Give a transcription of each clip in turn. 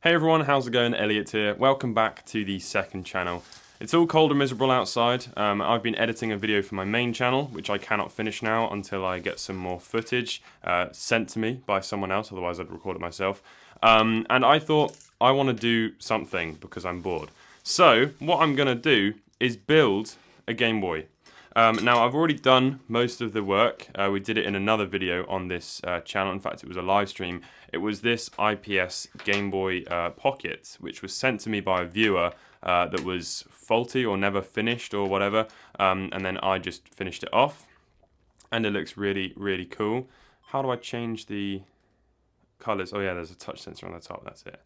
Hey everyone, how's it going? Elliot here. Welcome back to the second channel. It's all cold and miserable outside. I've been editing a video for my main channel, which I cannot finish now until I get some more footage sent to me by someone else, otherwise I'd record it myself. And I thought I want to do something because I'm bored. So what I'm going to do is build a Game Boy. Now I've already done most of the work. We did it in another video on this channel. In fact, it was a live stream. It was this IPS Game Boy Pocket, which was sent to me by a viewer that was faulty or never finished or whatever. And then I just finished it off. And it looks really, really cool. How do I change the colors? Oh yeah, there's a touch sensor on the top, that's it.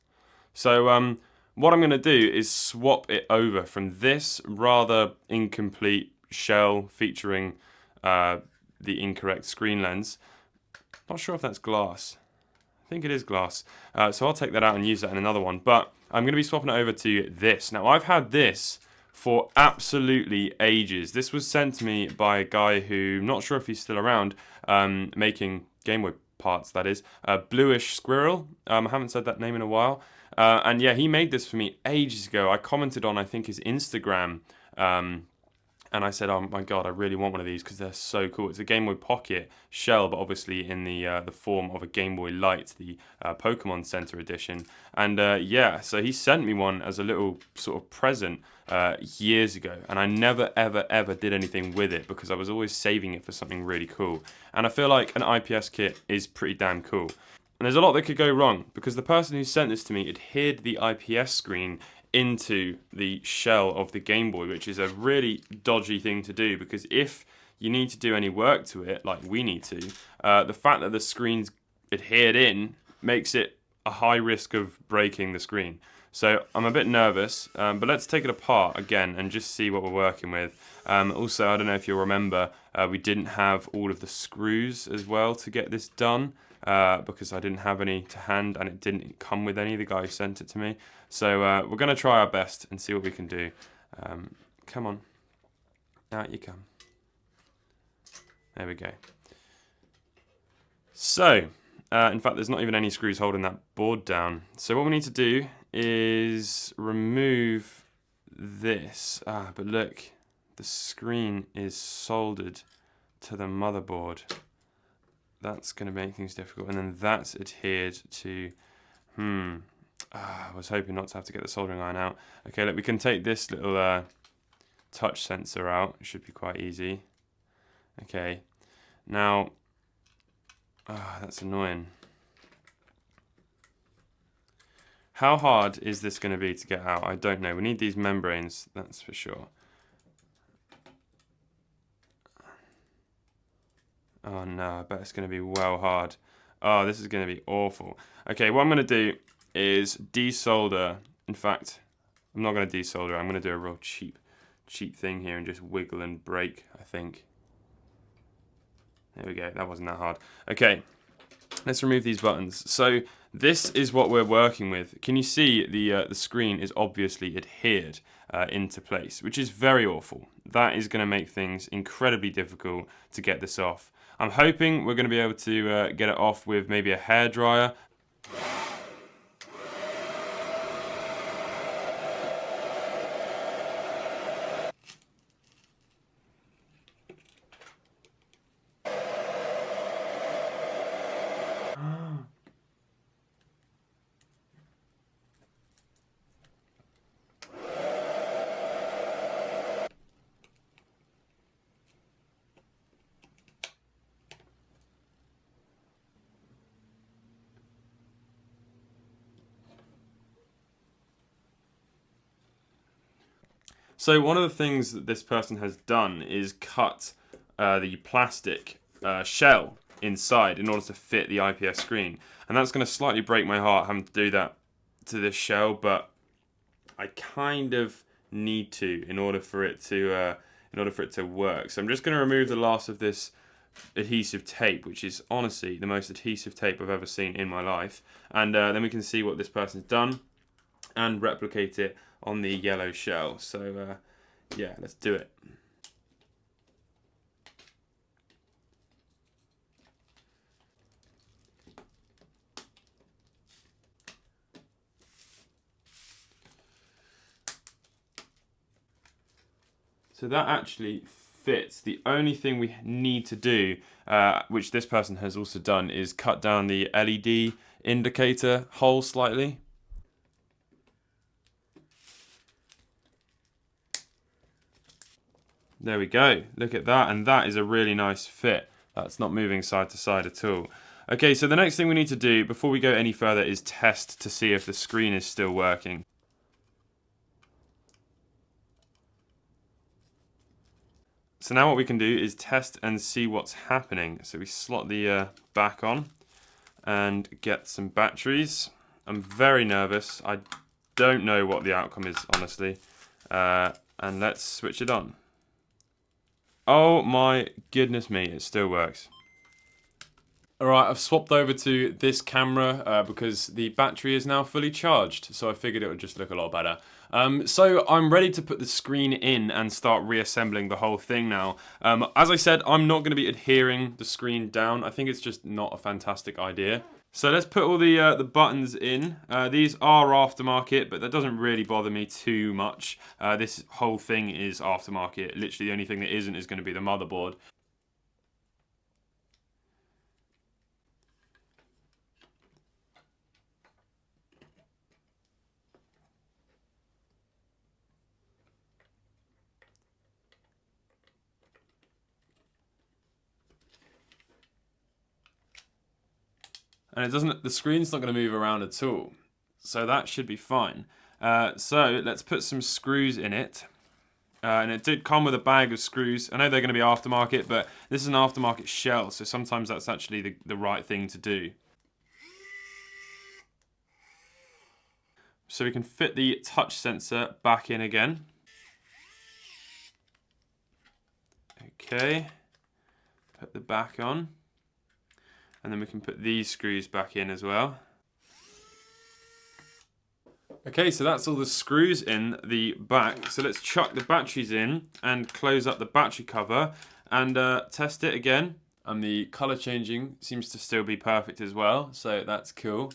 So what I'm going to do is swap it over from this rather incomplete shell featuring the incorrect screen lens. Not sure if that's glass. I think it is glass. So I'll take that out and use that in another one. But I'm going to be swapping it over to this. Now I've had this for absolutely ages. This was sent to me by a guy who, not sure if he's still around, making Game Boy parts, that is. Bluish Squirrel. I haven't said that name in a while. And yeah, he made this for me ages ago. I commented on, I think, his Instagram. And I said, oh my god, I really want one of these because they're so cool. It's a Game Boy Pocket shell, but obviously in the form of a Game Boy Light, the Pokemon Center edition. And yeah, so he sent me one as a little sort of present years ago. And I never, ever did anything with it because I was always saving it for something really cool. And I feel like an IPS kit is pretty damn cool. And there's a lot that could go wrong because the person who sent this to me adhered the IPS screen into the shell of the Game Boy, which is a really dodgy thing to do because if you need to do any work to it, like we need to, the fact that the screen's adhered in makes it a high risk of breaking the screen. So I'm a bit nervous, but let's take it apart again and just see what we're working with. Also, I don't know if you'll remember, we didn't have all of the screws as well to get this done. Because I didn't have any to hand and it didn't come with any. The guy who sent it to me. So we're going to try our best and see what we can do. Come on. Out you come. There we go. So, in fact, there's not even any screws holding that board down. So what we need to do is remove this. But look, the screen is soldered to the motherboard. That's going to make things difficult. And then that's adhered to... I was hoping not to have to get the soldering iron out. Okay, look, we can take this little touch sensor out. It should be quite easy. Okay. Now... that's annoying. How hard is this going to be to get out? I don't know. We need these membranes, that's for sure. Oh no, I bet it's going to be well hard. Oh, this is going to be awful. Okay, what I'm going to do is desolder. In fact, I'm not going to desolder. I'm going to do a real cheap thing here and just wiggle and break, I think. There we go. That wasn't that hard. Okay, let's remove these buttons. So this is what we're working with. Can you see the screen is obviously adhered into place, which is very awful. That is going to make things incredibly difficult to get this off. I'm hoping we're going to be able to get it off with maybe a hairdryer. So one of the things that this person has done is cut the plastic shell inside in order to fit the IPS screen. And that's going to slightly break my heart having to do that to this shell, but I kind of need to in order for it to work. So I'm just going to remove the last of this adhesive tape, which is honestly the most adhesive tape I've ever seen in my life. And then we can see what this person's done and replicate it on the yellow shell. So yeah, let's do it. So that actually fits. The only thing we need to do, which this person has also done, is cut down the LED indicator hole slightly. There we go. Look at that, and that is a really nice fit. That's not moving side to side at all. Okay, so the next thing we need to do before we go any further is test to see if the screen is still working. So now what we can do is test and see what's happening. So we slot the back on and get some batteries. I'm very nervous. I don't know what the outcome is, honestly. And let's switch it on. Oh my goodness me, it still works. Alright, I've swapped over to this camera because the battery is now fully charged, so I figured it would just look a lot better. So I'm ready to put the screen in and start reassembling the whole thing now. As I said, I'm not going to be adhering the screen down. I think it's just not a fantastic idea. So let's put all the buttons in. These are aftermarket, but that doesn't really bother me too much. This whole thing is aftermarket. Literally the only thing that isn't is going to be the motherboard. And it doesn't, the screen's not going to move around at all. So that should be fine. So let's put some screws in it. And it did come with a bag of screws. I know they're going to be aftermarket, but this is an aftermarket shell, so sometimes that's actually the right thing to do. So we can fit the touch sensor back in again. Okay. Put the back on. And then we can put these screws back in as well. Okay, so that's all the screws in the back. So let's chuck the batteries in and close up the battery cover and test it again. And the color changing seems to still be perfect as well, so that's cool.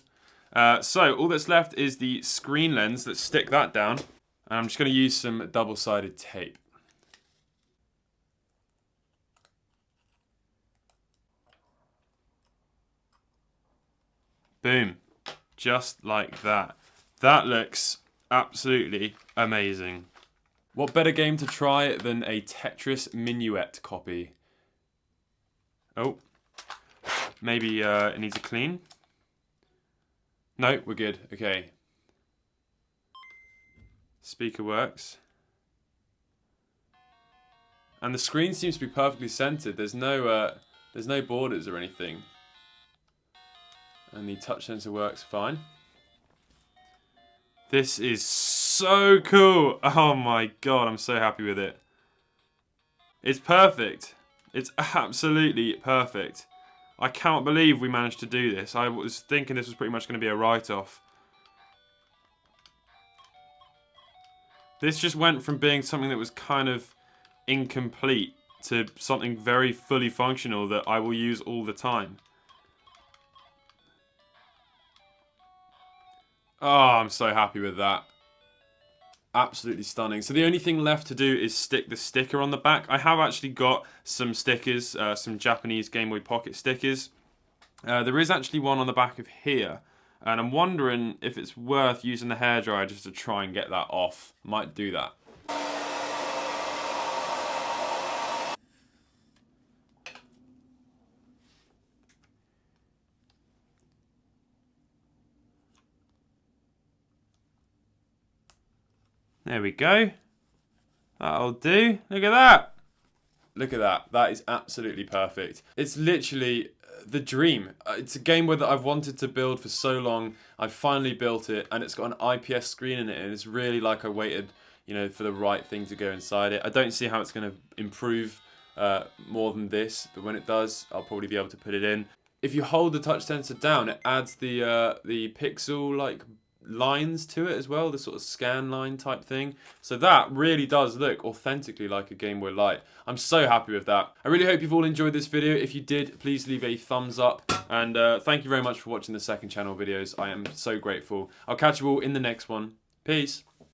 So all that's left is the screen lens. Let's stick that down. And I'm just going to use some double-sided tape. Boom. Just like that. That looks absolutely amazing. What better game to try than a Tetris Minuet copy? Oh. Maybe it needs a clean? No, we're good. Okay. Speaker works. And the screen seems to be perfectly centered. There's no borders or anything. And the touch sensor works fine. This is so cool. Oh my god, I'm so happy with it. It's perfect. It's absolutely perfect. I can't believe we managed to do this. I was thinking this was pretty much going to be a write-off. This just went from being something that was kind of incomplete to something very fully functional that I will use all the time. Oh, I'm so happy with that. Absolutely stunning. So the only thing left to do is stick the sticker on the back. I have actually got some stickers, some Japanese Game Boy Pocket stickers. There is actually one on the back of here. And I'm wondering if it's worth using the hairdryer just to try and get that off. Might do that. There we go. That'll do. Look at that. Look at that. That is absolutely perfect. It's literally the dream. It's a Game Boy that I've wanted to build for so long. I've finally built it, and it's got an IPS screen in it, and it's really like I waited, you know, for the right thing to go inside it. I don't see how it's going to improve more than this, but when it does, I'll probably be able to put it in. If you hold the touch sensor down, it adds the pixel like lines to it as well, the sort of scan line type thing. So that really does look authentically like a Game Boy Light. I'm so happy with that. I really hope you've all enjoyed this video. If you did, please leave a thumbs up. And thank you very much for watching the second channel videos. I am so grateful. I'll catch you all in the next one. Peace.